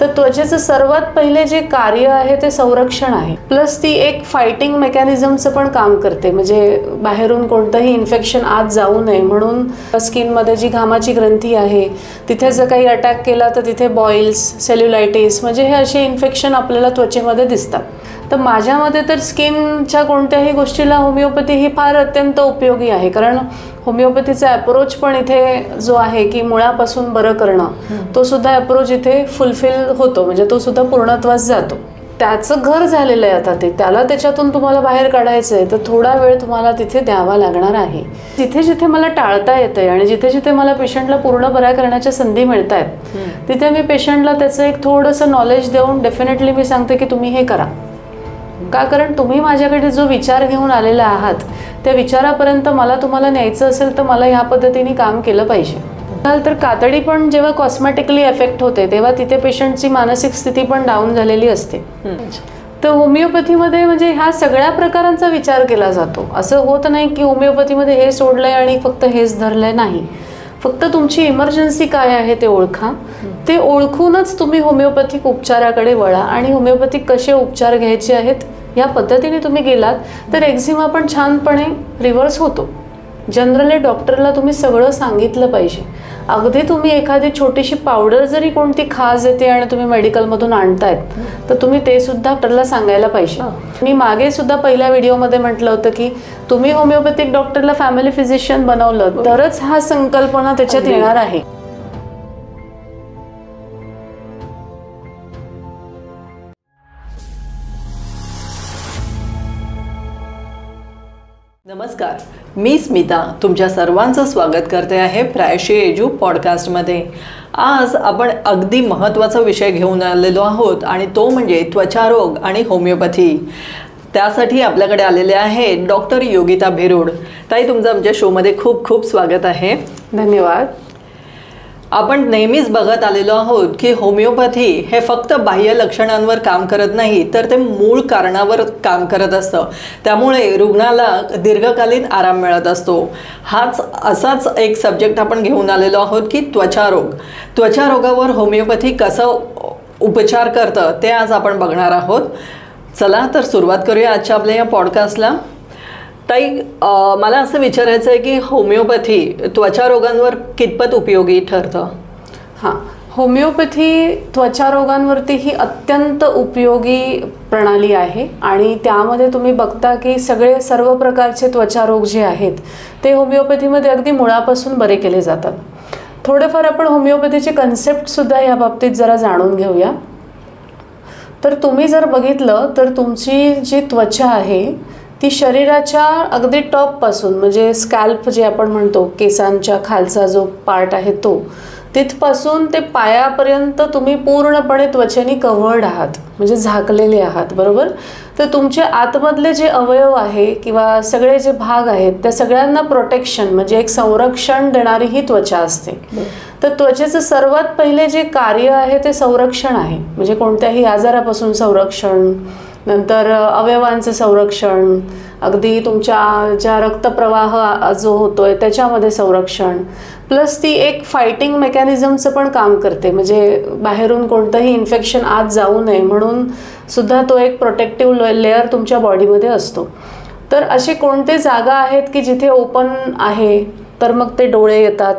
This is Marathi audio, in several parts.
तर त्वचेचं सर्वात पहिले जे कार्य आहे ते संरक्षण आहे, प्लस ती एक फायटिंग मेकॅनिझमचं पण काम करते. म्हणजे बाहेरून कोणतंही इन्फेक्शन आत जाऊ नये म्हणून स्किनमध्ये जी घामाची ग्रंथी आहे तिथे जर काही अटॅक केला तर तिथे बॉइल्स, सेल्युलायटिस म्हणजे हे असे इन्फेक्शन आपल्याला त्वचेमध्ये दिसतात. तर माझ्या मते तर स्किनच्या कोणत्याही गोष्टीला होमिओपॅथी ही फार अत्यंत उपयोगी आहे. कारण होमिओपॅथीचा अप्रोच पण इथे जो आहे की मुळापासून बरं करणं तो सुद्धा अप्रोच इथे फुलफिल होतो, म्हणजे तो सुद्धा पूर्णत्वास जातो. त्याचं घर झालेलं आहे आता ते, त्याला त्याच्यातून तुम्हाला बाहेर काढायचं आहे तर थोडा वेळ तुम्हाला तिथे द्यावा लागणार आहे. जिथे जिथे मला टाळता येतं आहे आणि जिथे जिथे मला पेशंटला पूर्ण बऱ्या करण्याच्या संधी मिळत आहेत तिथे मी पेशंटला त्याचं एक थोडंसं नॉलेज देऊन डेफिनेटली मी सांगते की तुम्ही हे करा. का? कारण तुम्ही माझ्याकडे जो विचार घेऊन आलेला आहात त्या विचारापर्यंत मला तुम्हाला न्यायचं असेल तर मला ह्या पद्धतीने काम केलं पाहिजे. तर कातडी पण जेव्हा कॉस्मेटिकली एफेक्ट होते तेव्हा तिथे पेशंटची मानसिक स्थिती पण डाऊन झालेली असते. तर होमिओपॅथीमध्ये म्हणजे ह्या सगळ्या प्रकारांचा विचार केला जातो. असं होत नाही की होमिओपॅथीमध्ये हे सोडलंय आणि फक्त हेच धरलंय, नाही. फक्त तुमची इमर्जन्सी काय आहे ते ओळखा, ते ओळखूनच तुम्ही होमिओपॅथिक उपचाराकडे वळा आणि होमिओपॅथिक कसे उपचार घ्यायचे आहेत या पद्धतीने तुम्ही गेलात तर एक्झिमा पण छानपणे रिव्हर्स होतो. जनरली डॉक्टरला तुम्ही सगळं सांगितलं पाहिजे. अगदी तुम्ही एखादी छोटीशी पावडर जरी कोणती खाज येते आणि तुम्ही मेडिकलमधून आणतायत तर तुम्ही ते सुद्धा डॉक्टरला सांगायला पाहिजे. मी मागे सुद्धा पहिल्या व्हिडिओमध्ये म्हटलं होतं की तुम्ही होमिओपॅथिक डॉक्टरला फॅमिली फिजिशियन बनवलं तरच हा संकल्पना त्याच्यात येणार आहे. नमस्कार, मी स्मिता तुमच्या सर्वांचं स्वागत करते आहे प्रायशी एजू पॉडकास्टमध्ये. आज आपण अगदी महत्त्वाचा विषय घेऊन आलेलो आहोत आणि तो म्हणजे त्वचारोग आणि होमिओपॅथी. त्यासाठी आपल्याकडे आलेले आहे डॉक्टर योगिता भिरुड. ताई, तुमचं आमच्या शोमध्ये खूप खूप स्वागत आहे. धन्यवाद. आपण नेहमीच बघत आलेलो आहोत की होमिओपॅथी हे फक्त बाह्य लक्षणांवर काम करत नाही तर ते मूळ कारणावर काम करत असतं. त्यामुळे रुग्णाला दीर्घकालीन आराम मिळत असतो. असाच एक सब्जेक्ट आपण घेऊन आलेलो आहोत की त्वचारोग. त्वचारोगावर होमिओपॅथी कसं उपचार करतं ते आज आपण बघणार आहोत. चला तर सुरुवात करूया आजच्या आपल्या या पॉडकास्टला. ताई, मला असं विचारायचं आहे की होमिओपॅथी त्वचारोगांवर कितपत उपयोगी ठरतं? हां, होमिओपॅथी त्वचारोगांवरती ही अत्यंत उपयोगी प्रणाली आहे आणि त्यामध्ये तुम्ही बघता की सर्व प्रकारचे त्वचारोग जे आहेत ते होमिओपॅथीमध्ये अगदी मुळापासून बरे केले जातात. थोडेफार आपण होमिओपॅथीचे कन्सेप्टसुद्धा या बाबतीत जरा जाणून घेऊया. तर तुम्ही जर बघितलं तर तुमची जी त्वचा आहे ती शरीराच्या अगदी टॉपपासून म्हणजे स्कॅल्प जे आपण म्हणतो, केसांच्या खालचा जो पार्ट आहे तो, तिथपासून ते पायापर्यंत तुम्ही पूर्णपणे त्वचेने कव्हर्ड आहात, म्हणजे झाकलेले आहात, बरोबर. तर तुमचे आतमधले जे अवयव आहे किंवा सगळे जे भाग आहेत त्या सगळ्यांना प्रोटेक्शन म्हणजे एक संरक्षण देणारी ही त्वचा असते. तर त्वचेचं सर्वात पहिले जे कार्य आहे ते संरक्षण आहे, म्हणजे कोणत्याही आजारापासून संरक्षण, नंतर अवयवांचं संरक्षण, अगदी तुमच्या ज्या रक्तप्रवाह जो होतोय त्याच्यामध्ये संरक्षण, प्लस ती एक फायटिंग मेकॅनिझमचं पण काम करते. म्हणजे बाहेरून कोणतंही इन्फेक्शन आत जाऊ नये म्हणून सुद्धा तो एक प्रोटेक्टिव्ह लेअर तुमच्या बॉडीमध्ये असतो. तर असे कोणते जागा आहेत की जिथे ओपन आहे तर मग ते डोळे येतात,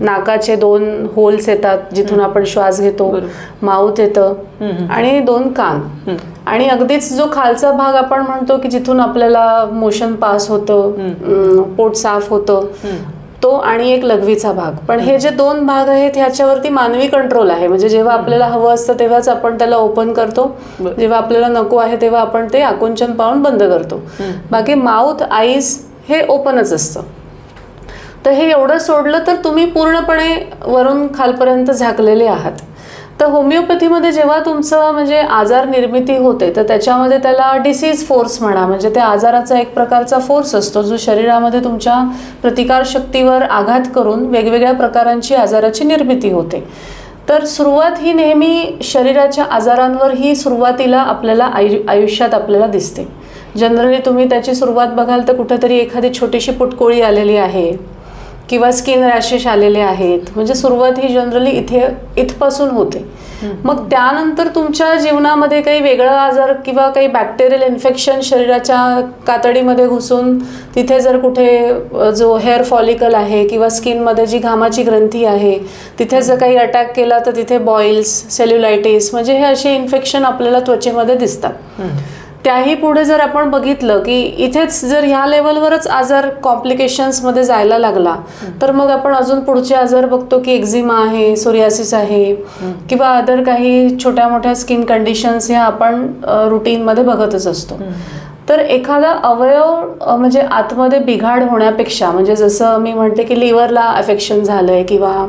नाकाचे 2 होल्स येतात जिथून आपण श्वास घेतो, माउथ येतं आणि 2 कान, आणि अगदीच जो खालचा भाग आपण म्हणतो की जिथून आपल्याला मोशन पास होतं, पोट साफ होतं तो, आणि एक लघवीचा भाग. पण हे जे 2 भाग आहेत ह्याच्यावरती मानवी कंट्रोल आहे. म्हणजे जेव्हा आपल्याला हवं असतं तेव्हाच आपण त्याला ओपन करतो, जेव्हा आपल्याला नको आहे तेव्हा आपण ते आकुंचन पाहून बंद करतो. बाकी माउथ, आईज हे ओपनच असतं. तर हे एवढं सोडलं तर तुम्ही पूर्णपणे वरून खालपर्यंत झाकलेले आहात. तर होमिओपॅथीमध्ये जेव्हा तुमचं म्हणजे आजार निर्मिती होते तर त्याच्यामध्ये त्याला डिसीज फोर्स म्हणा, म्हणजे त्या आजाराचा एक प्रकारचा फोर्स असतो जो शरीरामध्ये तुमच्या प्रतिकारशक्तीवर आघात करून वेगवेगळ्या प्रकारांची आजाराची निर्मिती होते. तर सुरुवात ही नेहमी शरीराच्या आजारांवर ही सुरुवातीला आपल्याला आयुष्यात आपल्याला दिसते. जनरली तुम्ही त्याची सुरुवात बघाल तर कुठेतरी एखादी छोटीशी पुटकोळी आलेली आहे किंवा स्किन रॅशेस आलेले आहेत, म्हणजे सुरुवात ही जनरली इथपासून होते. मग त्यानंतर तुमच्या जीवनामध्ये काही वेगळा आजार किंवा काही बॅक्टेरियल इन्फेक्शन शरीराच्या कातडीमध्ये घुसून तिथे जर कुठे जो हेअर फॉलिकल आहे किंवा स्किनमध्ये जी घामाची ग्रंथी आहे तिथे जर काही अटॅक केला तर तिथे बॉइल्स, सेल्युलायटिस, म्हणजे हे असे इन्फेक्शन आपल्याला त्वचेमध्ये दिसतात. त्याही पुढे जर आपण बघितलं की इथेच जर ह्या लेवलवरच आजार कॉम्प्लिकेशन्समध्ये जायला लागला तर मग आपण अजून पुढचे आजार बघतो की एक्झिमा आहे, सोरियासिस आहे किंवा अदर काही छोट्या मोठ्या स्किन कंडिशन्स ह्या आपण रुटीनमध्ये बघतच असतो. तर एखादा अवयव म्हणजे आतमध्ये बिघाड होण्यापेक्षा, म्हणजे जसं मी म्हणते की लिव्हरला अफेक्शन झालंय किंवा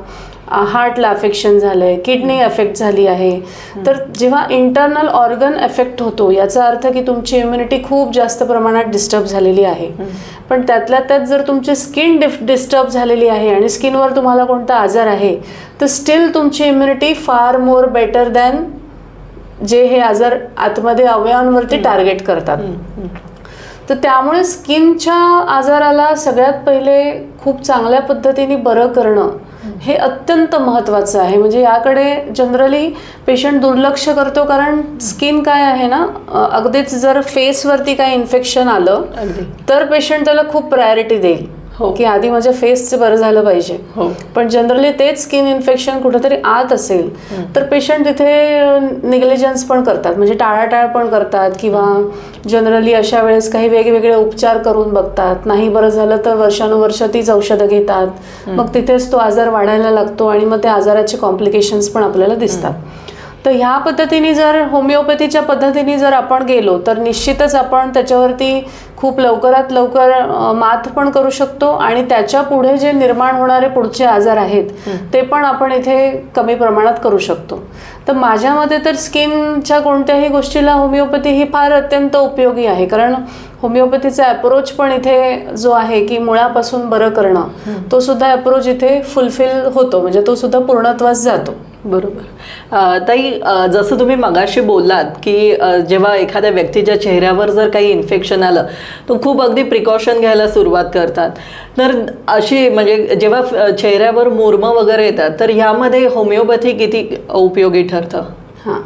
हार्टला अफेक्शन झालं आहे, किडनी अफेक्ट झाली आहे, तर जेव्हा इंटरनल ऑर्गन अफेक्ट होतो याचा अर्थ की तुमची इम्युनिटी खूप जास्त प्रमाणात डिस्टर्ब झालेली आहे. पण त्यातल्या त्यात जर तुमची स्किन डिस्टर्ब झालेली आहे आणि स्किनवर तुम्हाला कोणता आजार आहे तर स्टील तुमची इम्युनिटी फार मोर बेटर दॅन जे हे आजार आतमध्ये अवयवांवरती टार्गेट करतात. तर त्यामुळे स्किनच्या आजाराला सगळ्यात पहिले खूप चांगल्या पद्धतीने बरं करणं हे अत्यंत महत्त्वाचं आहे. म्हणजे याकडे जनरली पेशंट दुर्लक्ष करतो, कारण स्किन काय आहे ना, अगदीच जर फेसवरती काय इन्फेक्शन आलं तर पेशंट त्याला खूप प्रायोरिटी देईल की आधी माझ्या फेसचं बरं झालं पाहिजे. पण जनरली तेच स्किन इन्फेक्शन कुठेतरी आत असेल तर पेशंट तिथे निग्लिजन्स पण करतात, म्हणजे टाळाटाळ पण करतात किंवा जनरली अशा वेळेस काही वेगवेगळे उपचार करून बघतात. नाही बरं झालं तर वर्षानुवर्ष तीच औषधं घेतात, मग तिथेच तो आजार वाढायला लागतो आणि मग त्या आजाराचे कॉम्प्लिकेशन्स पण आपल्याला दिसतात. तर ह्या पद्धतीने जर होमिओपॅथीच्या पद्धतीने जर आपण गेलो तर निश्चितच आपण त्याच्यावरती खूप लवकरात लवकर मात पण करू शकतो आणि त्याच्या पुढे जे निर्माण होणारे पुढचे आजार आहेत ते पण आपण इथे कमी प्रमाणात करू शकतो. तर माझ्या मते तर स्किनच्या कोणत्याही गोष्टीला होमिओपॅथी ही फार अत्यंत उपयोगी आहे, कारण होमिओपॅथीचा अप्रोच पण इथे जो आहे की मुळापासून बरं करणं तो सुद्धा अप्रोच इथे फुलफिल होतो, म्हणजे तो सुद्धा पूर्णत्वास जातो. बरोबर. ताई, जसं तुम्ही मगाशी बोललात की जेव्हा एखाद्या व्यक्तीच्या चेहऱ्यावर जर काही इन्फेक्शन आलं तर खूप अगदी प्रिकॉशन घ्यायला सुरुवात करतात. तर अशी म्हणजे जेव्हा चेहऱ्यावर मुरमं वगैरे येतात तर ह्यामध्ये होमिओपॅथी किती उपयोगी ठरतं? हां,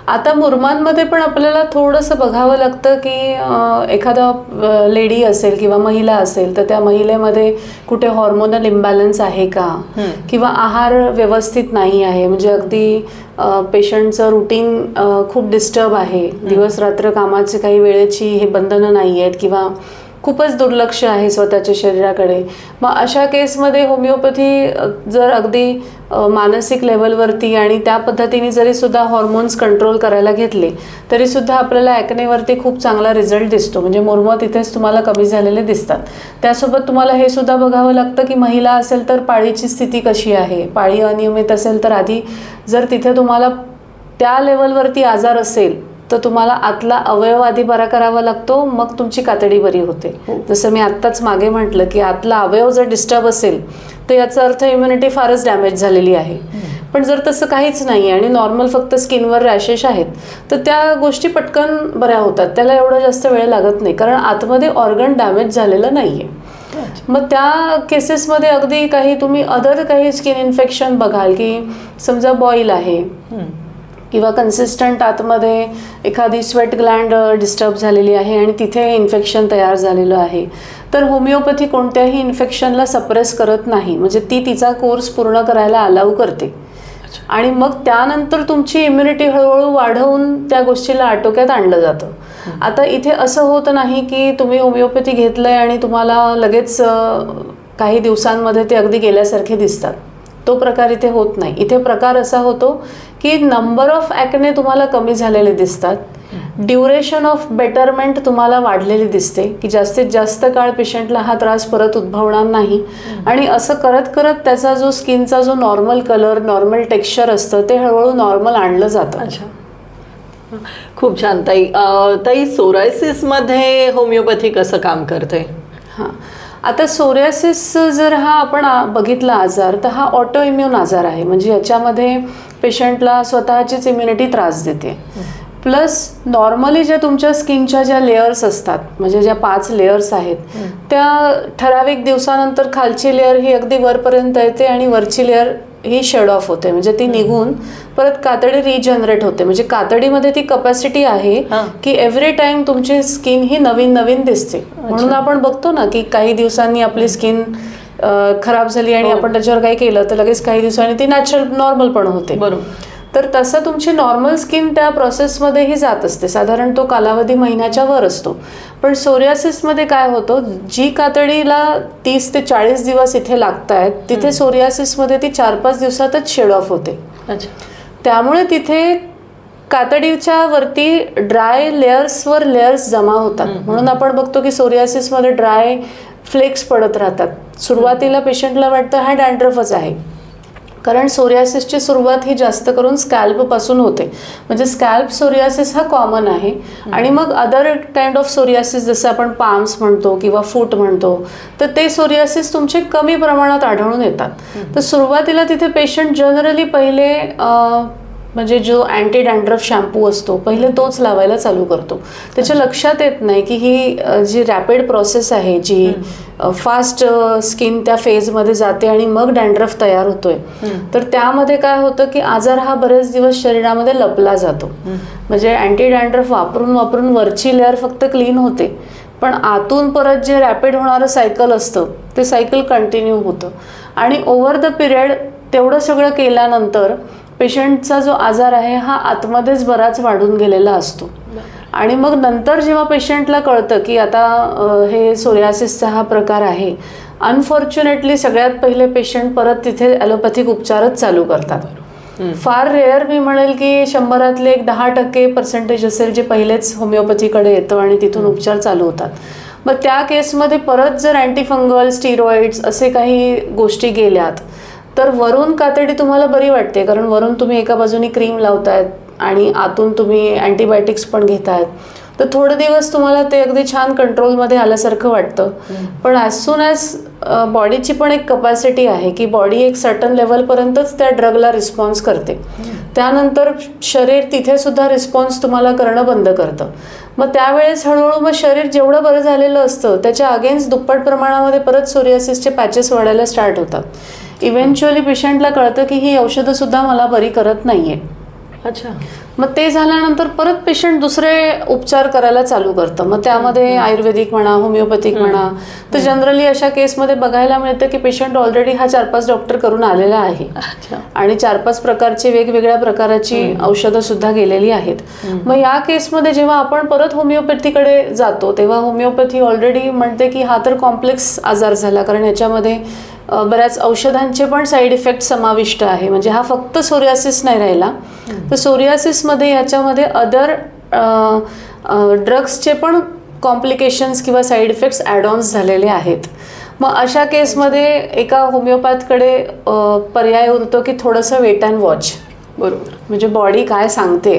आता मुरमांमध्ये पण आपल्याला थोडंसं बघावं लागतं की एखादा लेडी असेल किंवा महिला असेल तर त्या महिलेमध्ये कुठे हॉर्मोनल इम्बॅलन्स आहे का, किंवा आहार व्यवस्थित नाही आहे, म्हणजे अगदी पेशंटचं रुटीन खूप डिस्टर्ब आहे, दिवस रात्र कामाचे काही वेळेची हे बंधनं नाही आहेत किंवा खूपच दुर्लक्ष आहे स्वतःच्या शरीराकडे. मग अशा केसमध्ये होमिओपॅथी जर अगदी मानसिक लेवलवरती आणि त्या पद्धतीने जरी सुद्धा हॉर्मोन्स कंट्रोल करायला घेतले तरी सुद्धा आपल्याला ॲक्नेवरती खूप चांगला रिझल्ट दिसतो, म्हणजे मुरमं तिथेच तुम्हाला कमी झालेले दिसतात. त्यासोबत तुम्हाला हे सुद्धा बघावं लागतं की महिला असेल तर पाळीची स्थिती कशी आहे, पाळी अनियमित असेल तर आधी जर तिथे तुम्हाला त्या लेवलवरती आजार असेल तर तुम्हाला आतला अवयव आधी बरा करावा लागतो, मग तुमची कातडी बरी होते. जसं मी आत्ताच मागे म्हटलं की आतला अवयव जर डिस्टर्ब असेल तर याचा अर्थ इम्युनिटी फारच डॅमेज झालेली आहे. पण जर तसं काहीच नाही आणि नॉर्मल फक्त स्किनवर रॅशेस आहेत तर त्या गोष्टी पटकन बऱ्या होतात, त्याला एवढा जास्त वेळ लागत नाही, कारण आतमध्ये ऑर्गन डॅमेज झालेलं नाही आहे. मग त्या केसेसमध्ये अगदी काही तुम्ही अदर काही स्किन इन्फेक्शन बघाल की समजा बॉईल आहे किंवा कन्सिस्टंट आतमध्ये एखादी स्वेट ग्लँड डिस्टर्ब झालेली आहे आणि तिथे इन्फेक्शन तयार झालेलं आहे, तर होमिओपॅथी कोणत्याही इन्फेक्शनला सप्रेस करत नाही, म्हणजे ती तिचा कोर्स पूर्ण करायला अलाउ करते आणि मग त्यानंतर तुमची इम्युनिटी हळूहळू वाढवून त्या गोष्टीला आटोक्यात आणलं जातं. आता इथे असं होत नाही की तुम्ही होमिओपॅथी घेतलंय आणि तुम्हाला लगेच काही दिवसांमध्ये ते अगदी गेल्यासारखे दिसतात, तो प्रकार इथे होत नाही. इथे प्रकार असा होतो की नंबर ऑफ ॲक्ने तुम्हाला कमी झालेले दिसतात, ड्युरेशन ऑफ बेटरमेंट तुम्हाला वाढलेली दिसते की जास्तीत जास्त काळ पेशंटला हा त्रास परत उद्भवणार नाही आणि असं करत करत त्याचा जो स्किनचा जो नॉर्मल कलर, नॉर्मल टेक्स्चर असतं ते हळूहळू नॉर्मल आणलं जातं. अच्छा, खूप छान. ताई, सोरायसिसमध्ये होमिओपॅथी कसं काम करते? हां, आता सोरियासिस जर हा आपण बघितला आजार तर हा ऑटो इम्युन आजार आहे, म्हणजे याच्यामध्ये पेशंटला स्वतःचीच इम्युनिटी त्रास देते. प्लस नॉर्मली ज्या तुमच्या स्किनच्या ज्या लेयर्स असतात, म्हणजे ज्या 5 लेयर्स आहेत, त्या ठराविक दिवसानंतर खालची लेअर ही अगदी वरपर्यंत येते आणि वरची लेअर ही शेड ऑफ होते, म्हणजे ती निघून परत कातडी रिजनरेट होते. म्हणजे कातडीमध्ये ती कपॅसिटी आहे की एव्हरी टाइम तुमची स्किन ही नवीन नवीन दिसते. म्हणून आपण बघतो ना की काही दिवसांनी आपली स्किन खराब झाली आणि आपण त्याच्यावर काही केलं तर लगेच काही दिवसांनी ती नॅचरल नॉर्मल पण होते. बरोबर. तर तसं तुमची नॉर्मल स्किन त्या प्रोसेसमध्येही जात असते. साधारण तो कालावधी महिन्याच्या वर असतो. पण सोरियासिसमध्ये काय होतं, जी कातडीला 30 ते 40 दिवस इथे लागत आहेत, तिथे सोरियासिसमध्ये ती 4-5 दिवसातच शेड ऑफ होते. त्यामुळे तिथे कातडीच्या वरती ड्राय लेयर्सवर लेयर्स जमा होतात. म्हणून आपण बघतो की सोरियासिसमध्ये ड्राय फ्लेक्स पडत राहतात. सुरुवातीला पेशंटला वाटतं हा डॅन्ड्रफच आहे, कारण सोरियासिसची सुरुवात ही जास्त करून स्कॅल्पपासून होते. म्हणजे स्कॅल्प सोरियासिस हा कॉमन आहे. आणि मग अदर काइंड ऑफ सोरियासिस जसं आपण पाम्स म्हणतो किंवा फूट म्हणतो, तर ते सोरियासिस तुमचे कमी प्रमाणात आढळून येतात. तर सुरुवातीला तिथे पेशंट जनरली पहिले म्हणजे जो अँटी डॅन्ड्रफ शॅम्पू असतो पहिले तोच लावायला चालू करतो. त्याच्या लक्षात येत नाही की ही जी रॅपिड प्रोसेस आहे, जी फास्ट स्किन त्या फेजमध्ये जाते आणि मग डॅन्ड्रफ तयार होतोय, तर त्यामध्ये काय होतं की आजार हा बरेच दिवस शरीरामध्ये लपला जातो. म्हणजे अँटी डॅन्ड्रफ वापरून वापरून वरची लेअर फक्त क्लीन होते, पण आतून परत जे रॅपिड होणारं सायकल असतं ते सायकल कंटिन्यू होतं. आणि ओव्हर द पिरियड तेवढं सगळं केल्यानंतर पेशंटचा जो आजार आहे हा आतमध्येच बराच वाढून गेलेला असतो. आणि मग नंतर जेव्हा पेशंटला कळतं की आता हे सोरियासिसचा हा प्रकार आहे, अनफॉर्च्युनेटली सगळ्यात पहिले पेशंट परत तिथे ॲलोपॅथिक उपचारच चालू करतात. फार रेअर मी म्हणेल की 100-तले 10% असेल जे पहिलेच होमिओपॅथीकडे येतं आणि तिथून उपचार चालू होतात. मग त्या केसमध्ये परत जर अँटीफंगल, स्टिरॉइड्स असे काही गोष्टी गेल्यात तर वरून कातडी तुम्हाला बरी वाटते, कारण वरून तुम्ही एका बाजूनी क्रीम लावतायत आणि आतून तुम्ही अँटीबायोटिक्स पण घेतायत. तर थोडे दिवस तुम्हाला ते अगदी छान कंट्रोलमध्ये आल्यासारखं वाटतं. पण ॲज सून ॲज बॉडीची पण एक कपॅसिटी आहे की बॉडी एक सर्टन लेवलपर्यंतच त्या ड्रगला रिस्पॉन्स करते. त्यानंतर शरीर तिथे सुद्धा रिस्पॉन्स तुम्हाला करणं बंद करतं. मग त्यावेळेस हळूहळू मग शरीर जेवढं बरं झालेलं असतं त्याच्या अगेन्स्ट दुप्पट प्रमाणामध्ये परत सोरियासिसचे पॅचेस वाढायला स्टार्ट होतात. इव्हेंच्युअली पेशंटला कळतं की ही औषधंसुद्धा मला बरी करत नाही आहे. अच्छा. मग ते झाल्यानंतर परत पेशंट दुसरे उपचार करायला चालू करतं. मग त्यामध्ये आयुर्वेदिक म्हणा, होमिओपॅथिक म्हणा. तर जनरली अशा केसमध्ये बघायला मिळतं की पेशंट ऑलरेडी हा 4-5 डॉक्टर करून आलेला आहे आणि 4-5 प्रकारची वेगवेगळ्या प्रकाराची औषधंसुद्धा गेलेली आहेत. मग या केसमध्ये जेव्हा आपण परत होमिओपॅथीकडे जातो तेव्हा होमिओपॅथी ऑलरेडी म्हणते की हा तर कॉम्प्लेक्स आजार झाला, कारण याच्यामध्ये बऱ्याच औषधांचे पण साईड इफेक्ट समाविष्ट आहे. म्हणजे हा फक्त सोरियासिस नाही राहिला, तर सोरियासिसमध्ये याच्यामध्ये अदर ड्रग्सचे पण कॉम्प्लिकेशन्स किंवा साईड इफेक्ट्स ॲड ऑन्स झालेले आहेत. मग अशा केसमध्ये एका होमिओपॅथकडे पर्याय उरतो की थोडंसं वेट अँड वॉच. बरोबर. म्हणजे बॉडी काय सांगते.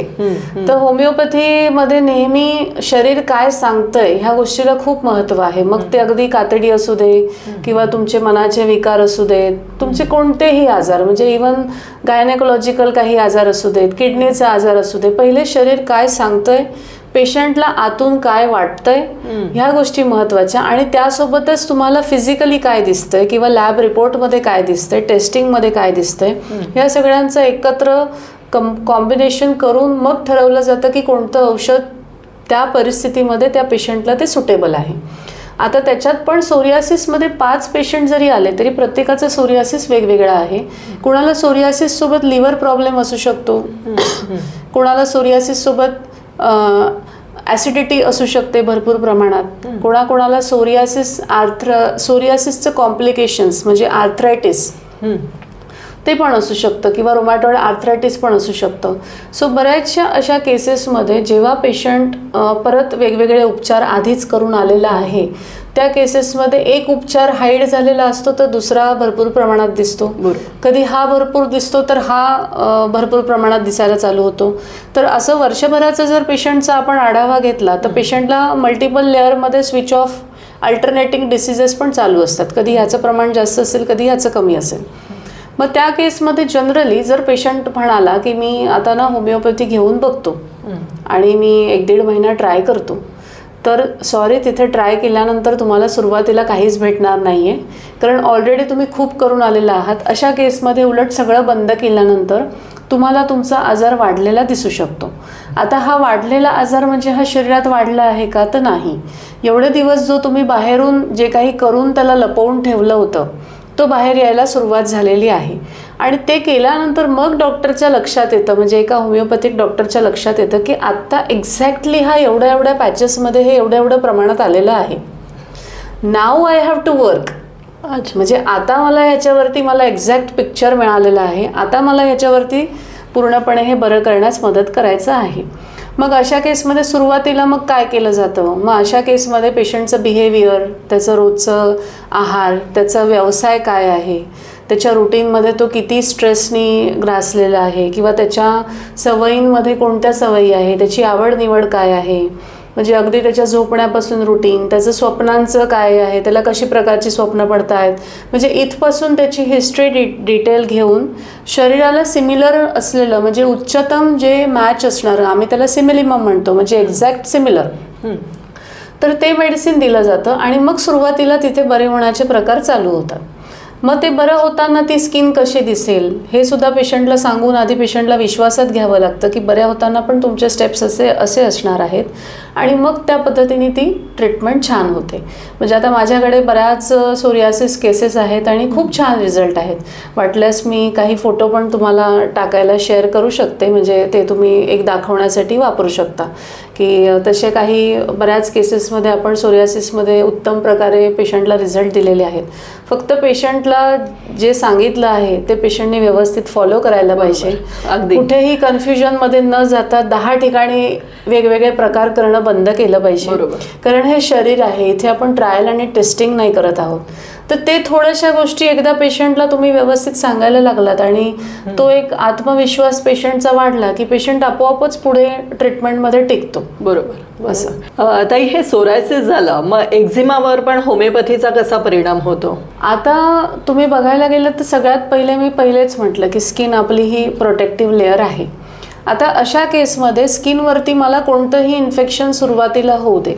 तर होमिओपॅथीमध्ये नेहमी शरीर काय सांगतंय ह्या गोष्टीला खूप महत्त्व आहे. मग ते अगदी कातडी असू दे किंवा तुमचे मनाचे विकार असू देत, तुमचे कोणतेही आजार, म्हणजे इवन गायनेकोलॉजिकल काही आजार असू देत, किडनीचा आजार असू दे, पहिले शरीर काय सांगतंय, पेशंटला आतून काय वाटतंय, ह्या गोष्टी महत्त्वाच्या. आणि त्यासोबतच तुम्हाला फिजिकली काय दिसतंय किंवा लॅब रिपोर्टमध्ये काय दिसतंय, टेस्टिंगमध्ये काय दिसतंय, ह्या सगळ्यांचं एकत्र कॉम्बिनेशन करून मग ठरवलं जातं की कोणतं औषध त्या परिस्थितीमध्ये त्या पेशंटला ते सुटेबल आहे. आता त्याच्यात पण सोरियासिसमध्ये 5 पेशंट जरी आले तरी प्रत्येकाचा सोरियासिस वेगवेगळा आहे. कुणाला सोरियासिससोबत लिव्हर प्रॉब्लेम असू शकतो, कुणाला सोरियासिससोबत ॲसिडिटी असू शकते भरपूर प्रमाणात, कोणाकोणाला सोरियासिसचं कॉम्प्लिकेशन्स म्हणजे आर्थरायटिस ते पण असू शकतं किंवा रोमॅटॉइड आर्थरायटिस पण असू शकतं. सो बऱ्याचशा अशा केसेसमध्ये जेव्हा पेशंट परत वेगवेगळे उपचार आधीच करून आलेला आहे त्या केसेसमध्ये एक उपचार हाईड झालेला असतो तर दुसरा भरपूर प्रमाणात दिसतो. कधी हा भरपूर दिसतो तर हा भरपूर प्रमाणात दिसायला चालू होतो. तर असं वर्षभराचा जर पेशंटचा आपण आढावा घेतला तर पेशंटला मल्टिपल लेअरमध्ये स्विच ऑफ अल्टरनेटिंग डिसीजेस पण चालू असतात. कधी ह्याचं प्रमाण जास्त असेल, कधी ह्याचं कमी असेल. मग त्या केसमध्ये जनरली जर पेशंट म्हणाला की मी आता ना होमिओपॅथी घेऊन बघतो आणि मी 1-1.5 महिना ट्राय करतो, तर सॉरी, तिथे ट्राय केल्यानंतर तुम्हाला सुरुवातीला काहीच भेटणार नाही आहे, कारण ऑलरेडी तुम्ही खूप करून आलेला आहात. अशा केसमध्ये उलट सगळं बंद केल्यानंतर तुम्हाला तुमचा आजार वाढलेला दिसू शकतो. आता हा वाढलेला आजार म्हणजे हा शरीरात वाढला आहे का, तर नाही. एवढे दिवस जो तुम्ही बाहेरून जे काही करून त्याला लपवून ठेवलं होतं तो बाहेर यायला सुरुवात झालेली आहे. आणि ते केल्यानंतर मग डॉक्टरच्या लक्षात येतं, म्हणजे एका होमिओपॅथिक डॉक्टरच्या लक्षात येतं की आत्ता एक्झॅक्टली हा एवढ्या पॅचेसमध्ये हे एवढ्या प्रमाणात आलेलं आहे. नाव आय हॅव टू वर्क. म्हणजे आता मला याच्यावरती मला एक्झॅक्ट पिक्चर मिळालेलं आहे, आता मला याच्यावरती पूर्णपणे हे बरं करण्यास मदत करायचं आहे. मग अशा केसमध्ये सुरुवातीला मग काय केलं जातं? मग अशा केसमध्ये पेशंटचं बिहेवियर, त्याचं रोजचं आहार, त्याचा व्यवसाय काय आहे, त्याच्या रुटीनमध्ये तो किती स्ट्रेसनी ग्रासलेला आहे, किंवा त्याच्या सवयींमध्ये कोणत्या सवयी आहे, त्याची आवड निवड काय आहे, म्हणजे अगदी त्याच्या झोपण्यापासून रुटीन, त्याचं स्वप्नांचं काय आहे, त्याला कशी प्रकारची स्वप्न पडत आहेत, म्हणजे इथपासून त्याची हिस्ट्री डिटेल घेऊन शरीराला सिमिलर असलेलं, म्हणजे उच्चतम जे मॅच असणारं, आम्ही त्याला सिमिलिमम म्हणतो, म्हणजे एक्झॅक्ट सिमिलर, तर ते मेडिसिन दिलं जातं. आणि मग सुरुवातीला तिथे बरे होण्याचे प्रकार चालू होतात. मग ते बरं होताना ती स्किन कशी दिसेल हे सुद्धा पेशंटला सांगून आधी पेशंटला विश्वासात घ्यावं लागतं की बऱ्या होताना पण तुमचे स्टेप्स असे असणार आहेत, आणि मग त्या पद्धतीने ती ट्रीटमेंट छान होते. म्हणजे आता माझ्याकडे बऱ्याच सोरियासिस केसेस आहेत आणि खूप छान रिझल्ट आहेत. वाटल्यास मी काही फोटो पण तुम्हाला टाकायला शेअर करू शकते, म्हणजे ते तुम्ही एक दाखवण्यासाठी वापरू शकता की तसे काही बऱ्याच केसेसमध्ये आपण सोरियासिसमध्ये उत्तम प्रकारे पेशंटला रिझल्ट दिलेले आहेत. फक्त पेशंटला जे सांगितलं आहे ते पेशंटने व्यवस्थित फॉलो करायला पाहिजे. कुठेही कन्फ्युजनमध्ये न जाता 10 ठिकाणी वेगवेगळे प्रकार करणं बंद केलं पाहिजे. कारण हे शरीर आहे, इथे आपण ट्रायल आणि टेस्टिंग नाही करत आहोत. तर ते थोड्याशा गोष्टी एकदा पेशंटला तुम्ही व्यवस्थित सांगायला लागलात आणि तो एक आत्मविश्वास पेशंटचा वाढला की पेशंट आपोआपच पुढे ट्रीटमेंटमध्ये टिकतो. बरोबर. असं ताई, हे सोरायसिस झालं, मग एक्झिमावर पण होमिओपॅथीचा कसा परिणाम होतो? आता तुम्ही बघायला गेलं तर सगळ्यात पहिले मी पहिलेच म्हटलं की स्किन आपली ही प्रोटेक्टिव्ह लेअर आहे. आता अशा केसमध्ये स्किनवरती मला कोणतंही इन्फेक्शन सुरुवातीला होऊ दे,